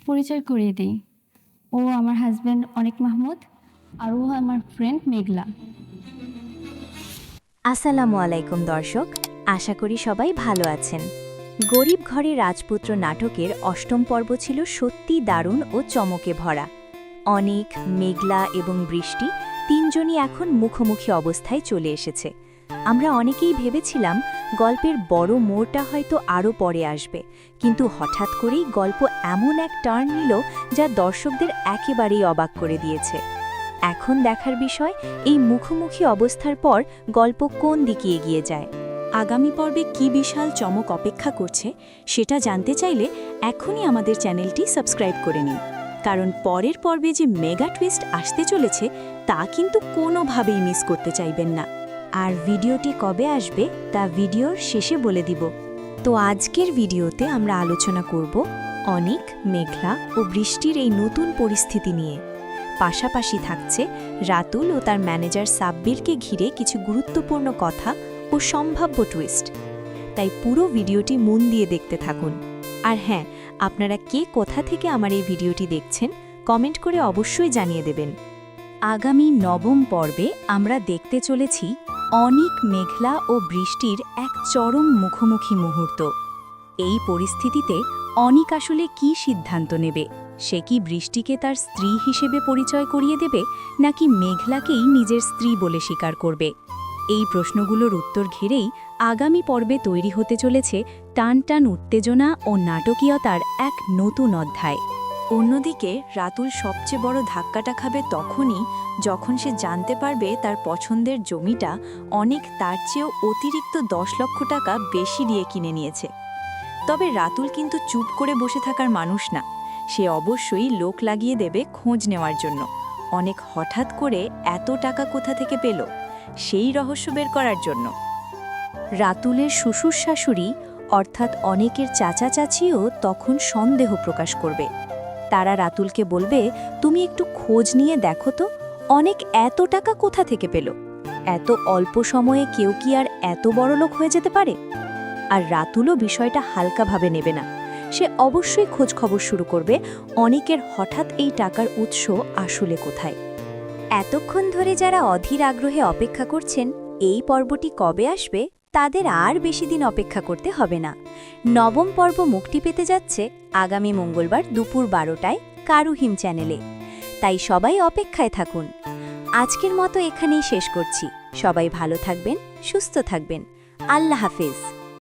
পরিচয় করিয়ে দিই। ও আমার হাজব্যান্ড অনিক মাহমুদ, আর ও আমার ফ্রেন্ড মেঘলা। আসসালামু আলাইকুম দর্শক, আশা করি সবাই ভালো আছেন। গরিব ঘরে রাজপুত্র নাটকের অষ্টম পর্ব ছিল সত্যি দারুণ ও চমকে ভরা। অনিক, মেঘলা এবং বৃষ্টি তিনজনই এখন মুখোমুখি অবস্থায় চলে এসেছে। আমরা অনেকেই ভেবেছিলাম গল্পের বড় মোড়টা হয়তো আরও পরে আসবে, কিন্তু হঠাৎ করেই গল্প এমন এক টার্ন নিল যা দর্শকদের একেবারেই অবাক করে দিয়েছে। এখন দেখার বিষয় এই মুখোমুখি অবস্থার পর গল্প কোন দিকে এগিয়ে যায়। আগামী পর্বে কি বিশাল চমক অপেক্ষা করছে সেটা জানতে চাইলে এখনই আমাদের চ্যানেলটি সাবস্ক্রাইব করে নিন, কারণ পরের পর্বে যে মেগা টুইস্ট আসতে চলেছে তা কিন্তু কোনোভাবেই মিস করতে চাইবেন না। আর ভিডিওটি কবে আসবে তা ভিডিওর শেষে বলে দিব। তো আজকের ভিডিওতে আমরা আলোচনা করব অনিক, মেঘলা ও বৃষ্টির এই নতুন পরিস্থিতি নিয়ে। পাশাপাশি থাকছে রাতুল ও তার ম্যানেজার সাব্বিরকে ঘিরে কিছু গুরুত্বপূর্ণ কথা ও সম্ভাব্য টুইস্ট। তাই পুরো ভিডিওটি মন দিয়ে দেখতে থাকুন। আর হ্যাঁ, আপনারা কে কোথা থেকে আমার এই ভিডিওটি দেখছেন কমেন্ট করে অবশ্যই জানিয়ে দেবেন। আগামী নবম পর্বে আমরা দেখতে চলেছি অনিক, মেঘলা ও বৃষ্টির এক চরম মুখোমুখি মুহূর্ত। এই পরিস্থিতিতে অনিক আসলে কী সিদ্ধান্ত নেবে? সে কি বৃষ্টিকে তার স্ত্রী হিসেবে পরিচয় করিয়ে দেবে, নাকি মেঘলাকেই নিজের স্ত্রী বলে স্বীকার করবে? এই প্রশ্নগুলোর উত্তর ঘিরেই আগামী পর্বে তৈরি হতে চলেছে টান টান উত্তেজনা ও নাটকীয়তার এক নতুন অধ্যায়। অন্যদিকে রাতুল সবচেয়ে বড় ধাক্কাটা খাবে তখনই যখন সে জানতে পারবে তার পছন্দের জমিটা অনেক তার চেয়েও অতিরিক্ত 10 লক্ষ টাকা বেশি দিয়ে কিনে নিয়েছে। তবে রাতুল কিন্তু চুপ করে বসে থাকার মানুষ না, সে অবশ্যই লোক লাগিয়ে দেবে খোঁজ নেওয়ার জন্য। অনেক হঠাৎ করে এত টাকা কোথা থেকে পেল সেই রহস্য বের করার জন্য। রাতুলের শ্বশুর শাশুড়ি অর্থাৎ অনেকের চাচা চাচিও তখন সন্দেহ প্রকাশ করবে। তারা রাতুলকে বলবে, তুমি একটু খোঁজ নিয়ে দেখো তো অনেক এত টাকা কোথা থেকে পেল। এত অল্প সময়ে কেউ কি আর এত বড়লোক হয়ে যেতে পারে? আর রাতুলও বিষয়টা হালকাভাবে নেবে না, সে অবশ্যই খোঁজ খবর শুরু করবে অনেকের হঠাৎ এই টাকার উৎস আসলে কোথায়। এতক্ষণ ধরে যারা অধীর আগ্রহে অপেক্ষা করছেন এই পর্বটি কবে আসবে তাদের আর বেশি দিন অপেক্ষা করতে হবে না। নবম পর্ব মুক্তি পেতে যাচ্ছে আগামী মঙ্গলবার দুপুর 12টায় কারুহিম চ্যানেলে। তাই সবাই অপেক্ষায় থাকুন। আজকের মতো এখানেই শেষ করছি। সবাই ভালো থাকবেন, সুস্থ থাকবেন। আল্লাহ হাফেজ।